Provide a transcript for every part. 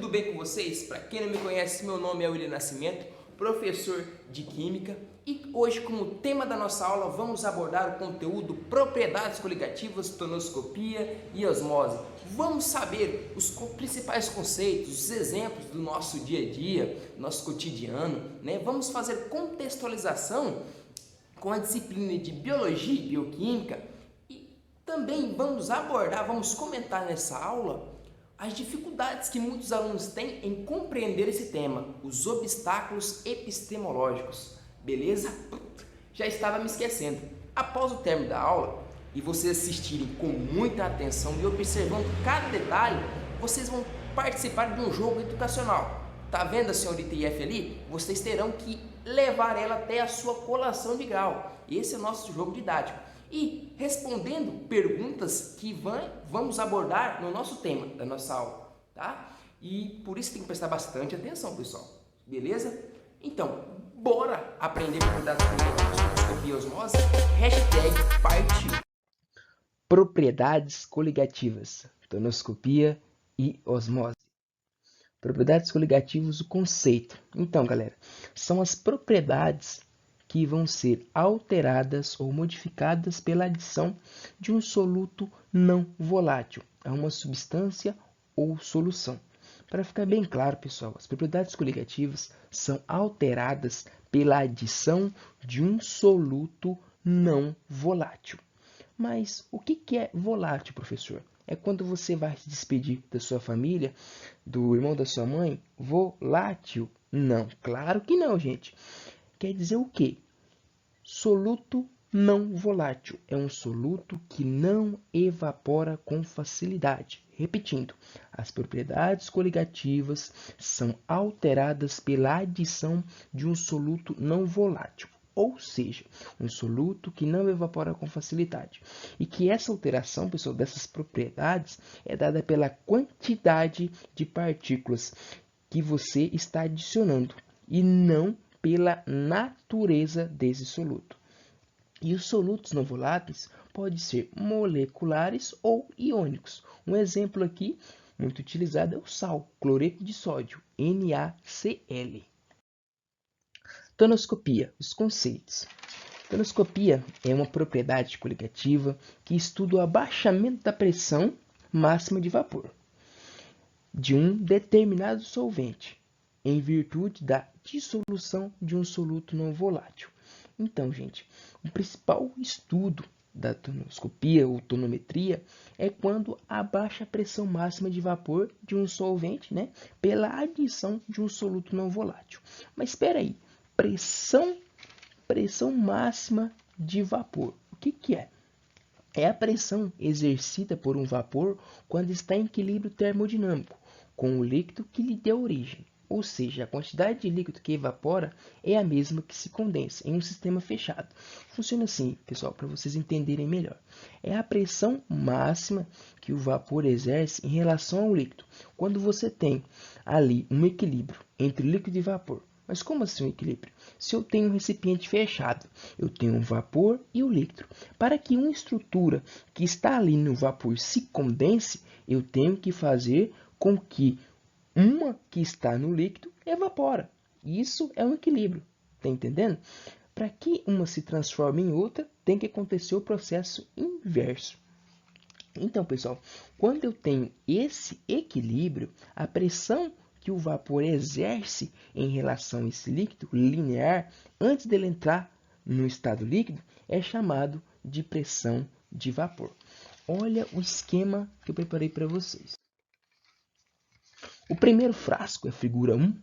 tudo bem com vocês? Para quem não me conhece, meu nome é William Nascimento, professor de Química, e hoje, como tema da nossa aula, vamos abordar o conteúdo propriedades coligativas, tonoscopia e osmose. Vamos saber os principais conceitos, os exemplos do nosso dia a dia, nosso cotidiano, né? Vamos fazer contextualização com a disciplina de Biologia e Bioquímica e também vamos comentar nessa aula as dificuldades que muitos alunos têm em compreender esse tema, os obstáculos epistemológicos, beleza? Já estava me esquecendo. Após o término da aula e vocês assistirem com muita atenção e observando cada detalhe, vocês vão participar de um jogo educacional. Tá vendo a senhorita IF ali? Vocês terão que levar ela até a sua colação de grau. Esse é o nosso jogo didático. E respondendo perguntas que vamos abordar no nosso tema da nossa aula, tá? E por isso tem que prestar bastante atenção, pessoal. Beleza? Então, bora aprender propriedades coligativas, tonoscopia e osmose? Hashtag partiu. Propriedades coligativas, tonoscopia e osmose. Propriedades coligativas, o conceito. Então, galera, são as propriedades que vão ser alteradas ou modificadas pela adição de um soluto não volátil a uma substância ou solução. Para ficar bem claro, pessoal, as propriedades coligativas são alteradas pela adição de um soluto não volátil. Mas o que é volátil, professor? É quando você vai se despedir da sua família, do irmão da sua mãe? Volátil? Não, claro que não, gente. Quer dizer o quê? Soluto não volátil. É um soluto que não evapora com facilidade. Repetindo, as propriedades coligativas são alteradas pela adição de um soluto não volátil. Ou seja, um soluto que não evapora com facilidade. E que essa alteração, pessoal, dessas propriedades é dada pela quantidade de partículas que você está adicionando e não pela natureza desse soluto. E os solutos não voláteis podem ser moleculares ou iônicos. Um exemplo aqui, muito utilizado, é o sal, cloreto de sódio, NaCl. Tonoscopia, os conceitos. Tonoscopia é uma propriedade coligativa que estuda o abaixamento da pressão máxima de vapor de um determinado solvente, em virtude da dissolução de um soluto não volátil. Então, gente, o principal estudo da tonoscopia ou tonometria é quando abaixa a pressão máxima de vapor de um solvente, né, pela adição de um soluto não volátil. Mas espera aí, pressão máxima de vapor. O que é? É a pressão exercida por um vapor quando está em equilíbrio termodinâmico com o líquido que lhe deu origem. Ou seja, a quantidade de líquido que evapora é a mesma que se condensa em um sistema fechado. Funciona assim, pessoal, para vocês entenderem melhor. É a pressão máxima que o vapor exerce em relação ao líquido, quando você tem ali um equilíbrio entre líquido e vapor. Mas como assim um equilíbrio? Se eu tenho um recipiente fechado, eu tenho um vapor e o líquido. Para que uma estrutura que está ali no vapor se condense, eu tenho que fazer com que uma que está no líquido evapora. Isso é um equilíbrio, tá entendendo? Para que uma se transforme em outra, tem que acontecer o processo inverso. Então, pessoal, quando eu tenho esse equilíbrio, a pressão que o vapor exerce em relação a esse líquido linear, antes dele entrar no estado líquido, é chamado de pressão de vapor. Olha o esquema que eu preparei para vocês. O primeiro frasco é a figura 1.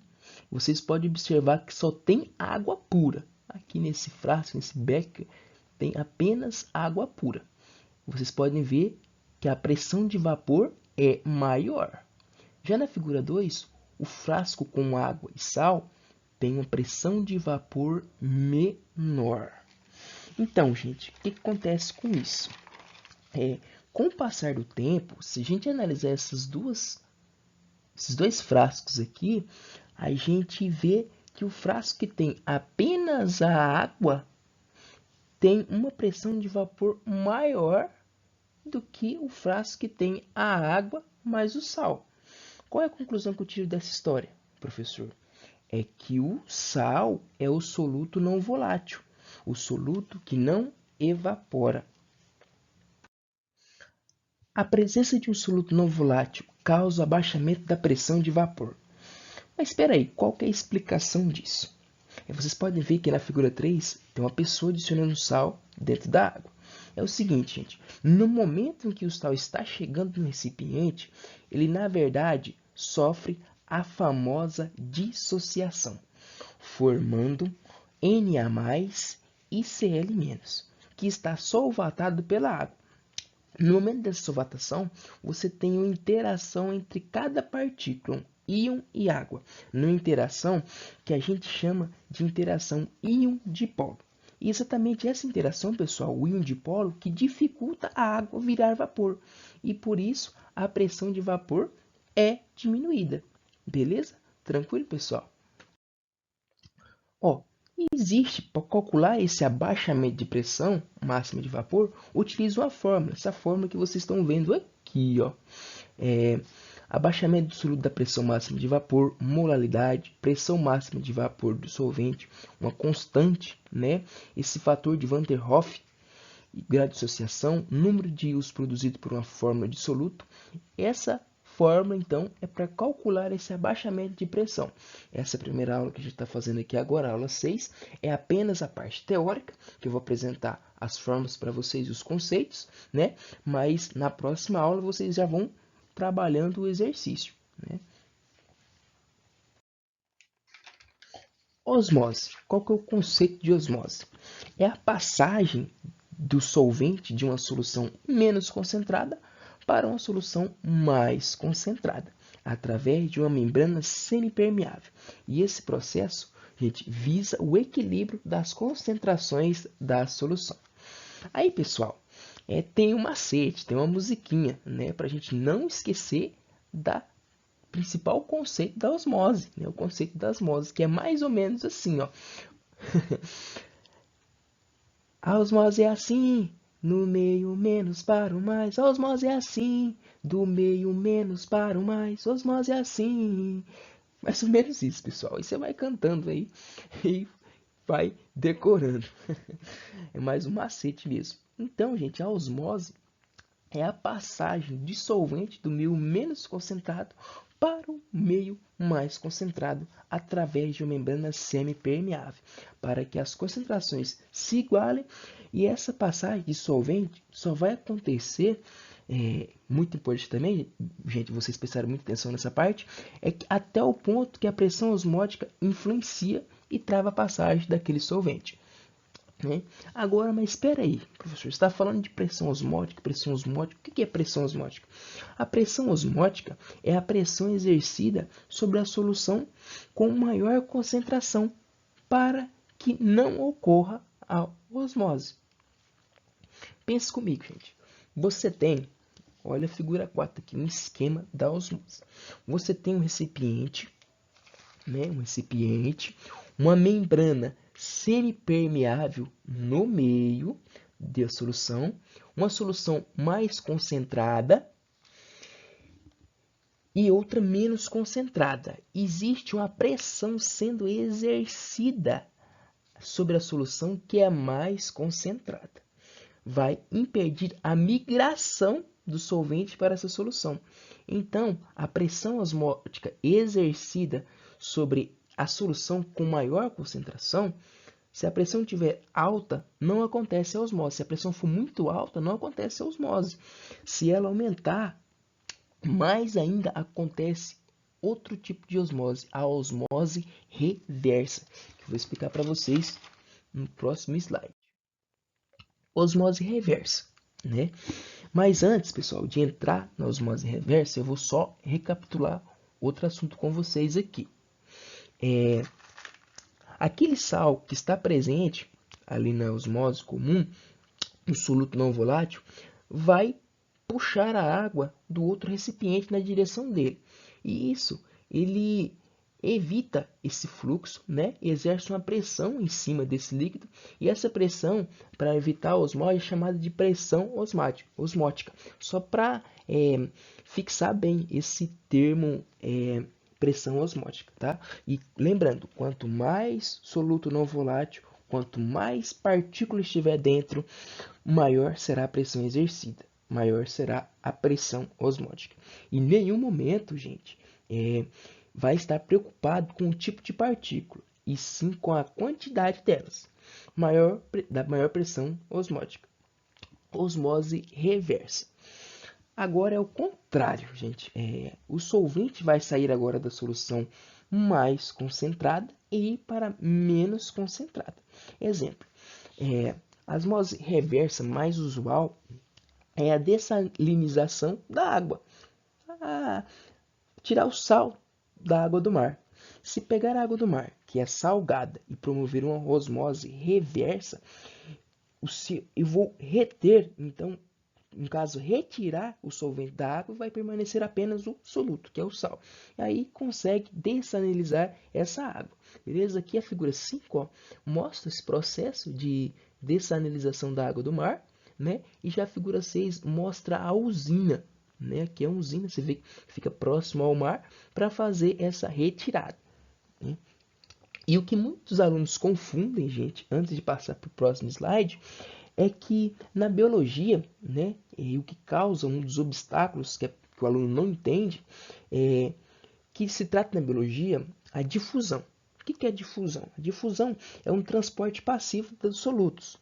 Vocês podem observar que só tem água pura. Aqui nesse frasco, nesse becker, tem apenas água pura. Vocês podem ver que a pressão de vapor é maior. Já na figura 2, o frasco com água e sal tem uma pressão de vapor menor. Então, gente, o que acontece com isso? Com o passar do tempo, se a gente analisar esses dois frascos aqui, a gente vê que o frasco que tem apenas a água tem uma pressão de vapor maior do que o frasco que tem a água mais o sal. Qual é a conclusão que eu tiro dessa história, professor? É que o sal é o soluto não volátil, o soluto que não evapora. A presença de um soluto não volátil causa o abaixamento da pressão de vapor. Mas espera aí, qual que é a explicação disso? Vocês podem ver que na figura 3 tem uma pessoa adicionando sal dentro da água. É o seguinte, gente, no momento em que o sal está chegando no recipiente, ele na verdade sofre a famosa dissociação, formando Na+ e Cl-, que está solvatado pela água. No momento dessa solvatação, você tem uma interação entre cada partícula, íon e água, numa interação que a gente chama de interação íon-dipolo. E exatamente essa interação, pessoal, o íon-dipolo, que dificulta a água virar vapor. E por isso a pressão de vapor é diminuída. Beleza? Tranquilo, pessoal? Ó, existe, para calcular esse abaixamento de pressão máxima de vapor, utiliza uma fórmula, essa fórmula que vocês estão vendo aqui, ó. Abaixamento do soluto da pressão máxima de vapor, molaridade, pressão máxima de vapor do solvente, uma constante, né? Esse fator de Van der Rohe, grau de dissociação, número de íons produzido por uma fórmula de soluto. Essa fórmula, então, é para calcular esse abaixamento de pressão. Essa primeira aula que a gente está fazendo aqui agora, a aula 6, é apenas a parte teórica, que eu vou apresentar as fórmulas para vocês e os conceitos, né? Mas na próxima aula vocês já vão trabalhando o exercício, né? Osmose. Qual que é o conceito de osmose? É a passagem do solvente de uma solução menos concentrada para uma solução mais concentrada, através de uma membrana semipermeável. E esse processo, gente, visa o equilíbrio das concentrações da solução. Aí, pessoal, tem um macete, tem uma musiquinha, né, para a gente não esquecer da principal conceito da osmose, né, o conceito da osmose, que é mais ou menos assim, ó. A osmose é assim, no meio menos para o mais. A osmose é assim, do meio menos para o mais. A osmose é assim. Mais ou menos isso, pessoal. E você vai cantando aí e vai decorando. É mais um macete mesmo. Então, gente, a osmose é a passagem de solvente do meio menos concentrado para o meio mais concentrado através de uma membrana semipermeável, para que as concentrações se igualem. E essa passagem de solvente só vai acontecer, muito importante também, gente, vocês prestaram muita atenção nessa parte, é que até o ponto que a pressão osmótica influencia e trava a passagem daquele solvente. Né? Agora, mas espera aí, professor, você está falando de pressão osmótica, pressão osmótica. O que é pressão osmótica? A pressão osmótica é a pressão exercida sobre a solução com maior concentração para que não ocorra a osmose. Pense comigo, gente. Você tem, olha a figura 4 aqui, um esquema da osmose. Você tem um recipiente, né, uma membrana semipermeável no meio da solução, uma solução mais concentrada e outra menos concentrada. Existe uma pressão sendo exercida sobre a solução que é mais concentrada. Vai impedir a migração do solvente para essa solução. Então, a pressão osmótica exercida sobre a solução com maior concentração, se a pressão estiver alta, não acontece a osmose. Se a pressão for muito alta, não acontece a osmose. Se ela aumentar, mais ainda acontece outro tipo de osmose, a osmose reversa, que eu vou explicar para vocês no próximo slide. Osmose reversa, né? Mas antes, pessoal, de entrar na osmose reversa, eu vou só recapitular outro assunto com vocês aqui. Aquele sal que está presente ali na osmose comum, no soluto não volátil, vai puxar a água do outro recipiente na direção dele. E isso, ele evita esse fluxo, né? Exerce uma pressão em cima desse líquido, e essa pressão, para evitar a osmose, é chamada de pressão osmótica. Só para fixar bem esse termo, pressão osmótica, tá? E lembrando, quanto mais soluto não volátil, quanto mais partículas estiver dentro, maior será a pressão exercida, maior será a pressão osmótica. Em nenhum momento, gente, vai estar preocupado com o tipo de partícula, e sim com a quantidade delas. Da maior pressão osmótica. Osmose reversa. Agora é o contrário, gente. O solvente vai sair agora da solução mais concentrada e ir para menos concentrada. Exemplo, a osmose reversa mais usual é a dessalinização da água. Tirar o sal da água do mar. Se pegar a água do mar, que é salgada, e promover uma osmose reversa, eu vou reter, então, no caso, retirar o solvente da água, vai permanecer apenas o soluto, que é o sal. E aí consegue dessalinizar essa água. Beleza? Aqui a figura 5, ó, mostra esse processo de dessalinização da água do mar, né? E já a figura 6 mostra a usina, né? Aqui é uma usina, você vê que fica próximo ao mar, para fazer essa retirada, né? E o que muitos alunos confundem, gente, antes de passar para o próximo slide, é que na biologia, né, e o que causa um dos obstáculos que o aluno não entende, é que se trata na biologia a difusão. O que é a difusão? A difusão é um transporte passivo dos solutos,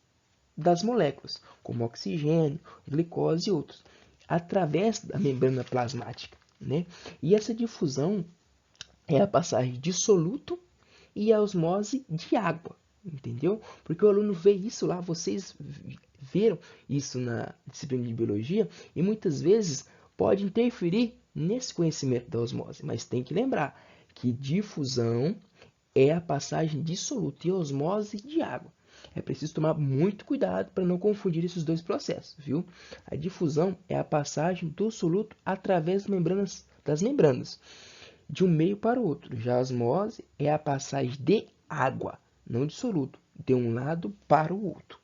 das moléculas, como oxigênio, glicose e outros, através da membrana plasmática, né? E essa difusão é a passagem de soluto e a osmose de água, entendeu? Porque o aluno vê isso lá, vocês viram isso na disciplina de biologia, e muitas vezes pode interferir nesse conhecimento da osmose, mas tem que lembrar que difusão é a passagem de soluto e osmose de água. É preciso tomar muito cuidado para não confundir esses dois processos, viu? A difusão é a passagem do soluto através das membranas, de um meio para o outro. Já a osmose é a passagem de água, não de soluto, de um lado para o outro.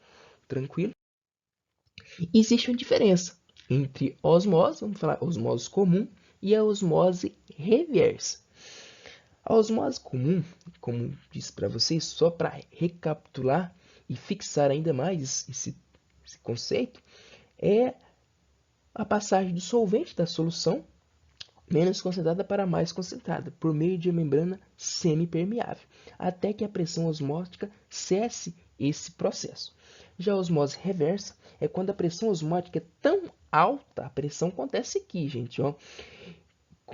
Tranquilo? Existe uma diferença entre osmose, vamos falar osmose comum, e a osmose reversa. A osmose comum, como disse para vocês, só para recapitular e fixar ainda mais esse conceito, é a passagem do solvente da solução menos concentrada para mais concentrada, por meio de uma membrana semipermeável, até que a pressão osmótica cesse esse processo. Já a osmose reversa é quando a pressão osmótica é tão alta, a pressão acontece aqui, gente, ó,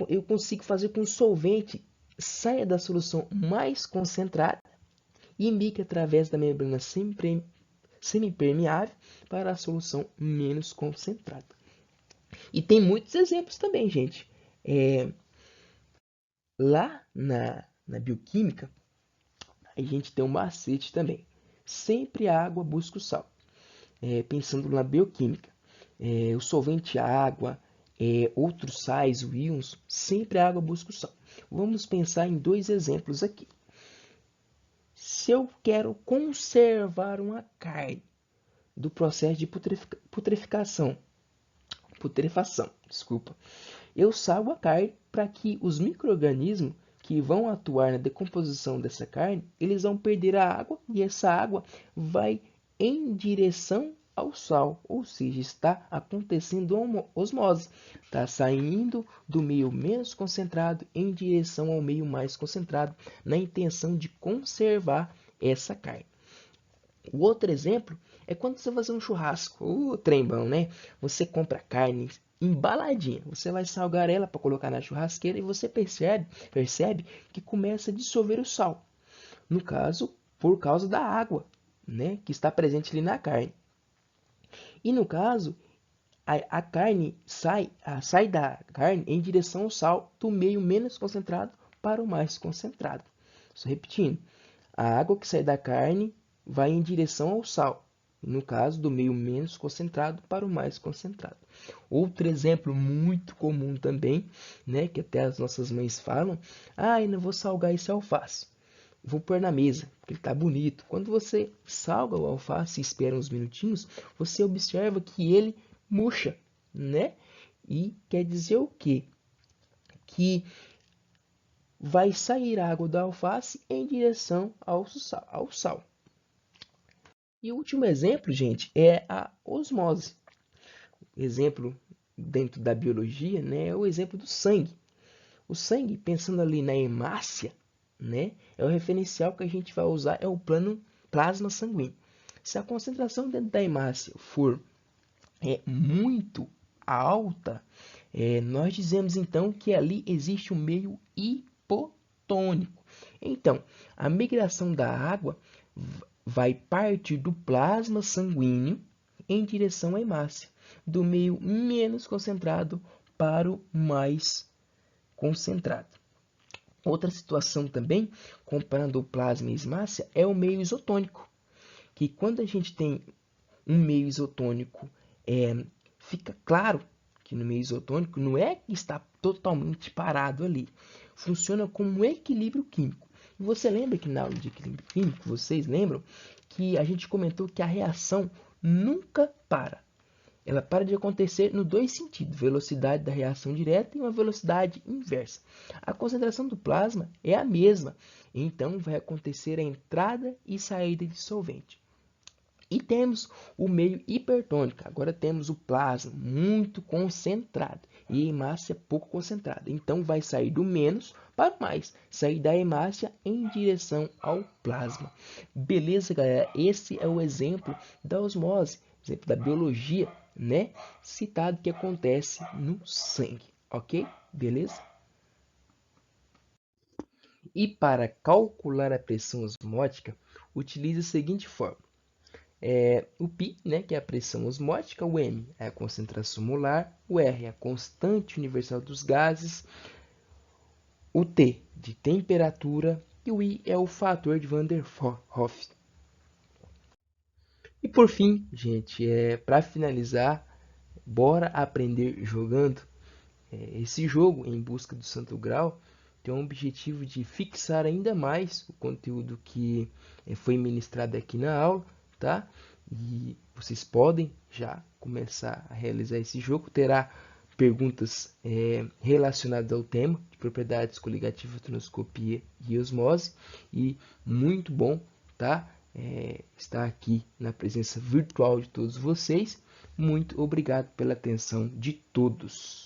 eu consigo fazer com que o solvente saia da solução mais concentrada e migue através da membrana semipermeável para a solução menos concentrada. E tem muitos exemplos também, gente. Lá na bioquímica, a gente tem um macete também. Sempre a água busca o sal. Pensando na bioquímica, o solvente água, outros sais, íons, sempre a água busca o sal. Vamos pensar em dois exemplos aqui. Se eu quero conservar uma carne do processo de putrefação, desculpa, eu salgo a carne para que os micro-organismos que vão atuar na decomposição dessa carne, eles vão perder a água, e essa água vai em direção ao sal, ou seja, está acontecendo osmose, está saindo do meio menos concentrado em direção ao meio mais concentrado, na intenção de conservar essa carne. O outro exemplo é quando você vai fazer um churrasco, o trem bom, né? Você compra carne embaladinha, você vai salgar ela para colocar na churrasqueira, e você percebe que começa a dissolver o sal. No caso, por causa da água, né, que está presente ali na carne. E no caso, a carne sai da carne em direção ao sal, do meio menos concentrado para o mais concentrado. Só repetindo, a água que sai da carne vai em direção ao sal, no caso do meio menos concentrado para o mais concentrado. Outro exemplo muito comum também, né, que até as nossas mães falam, ainda vou salgar esse alface. Vou pôr na mesa, porque ele está bonito. Quando você salga o alface e espera uns minutinhos, você observa que ele murcha, né? E quer dizer o quê? Que vai sair água da alface em direção ao sal. E o último exemplo, gente, é a osmose. Exemplo dentro da biologia, né, é o exemplo do sangue. O sangue, pensando ali na hemácia, né, é o referencial que a gente vai usar, é o plasma sanguíneo. Se a concentração dentro da hemácia for muito alta, nós dizemos então que ali existe um meio hipotônico. Então, a migração da água vai partir do plasma sanguíneo em direção à hemácia, do meio menos concentrado para o mais concentrado. Outra situação também, comparando o plasma e a hemácia, é o meio isotônico, que quando a gente tem um meio isotônico, fica claro que no meio isotônico não é que está totalmente parado ali, funciona como um equilíbrio químico. E você lembra que na aula de equilíbrio químico, vocês lembram que a gente comentou que a reação nunca para. Ela para de acontecer nos dois sentidos, velocidade da reação direta e uma velocidade inversa. A concentração do plasma é a mesma, então vai acontecer a entrada e saída de solvente. E temos o meio hipertônico. Agora temos o plasma muito concentrado e a hemácia pouco concentrada. Então vai sair do menos para o mais, sair da hemácia em direção ao plasma. Beleza, galera? Esse é o exemplo da osmose, exemplo da biologia, né? Citado que acontece no sangue, ok? Beleza? E para calcular a pressão osmótica, utilize a seguinte fórmula. O π, né, que é a pressão osmótica, o m é a concentração molar, o r é a constante universal dos gases, o T de temperatura e o I é o fator de Van der Hoff. E por fim, gente, para finalizar, bora aprender jogando. Esse jogo, Em Busca do Santo Grau, tem o objetivo de fixar ainda mais o conteúdo que foi ministrado aqui na aula, tá? E vocês podem já começar a realizar esse jogo. Terá perguntas relacionadas ao tema de propriedades coligativas, tonoscopia e osmose. E muito bom, tá? Estar aqui na presença virtual de todos vocês. Muito obrigado pela atenção de todos.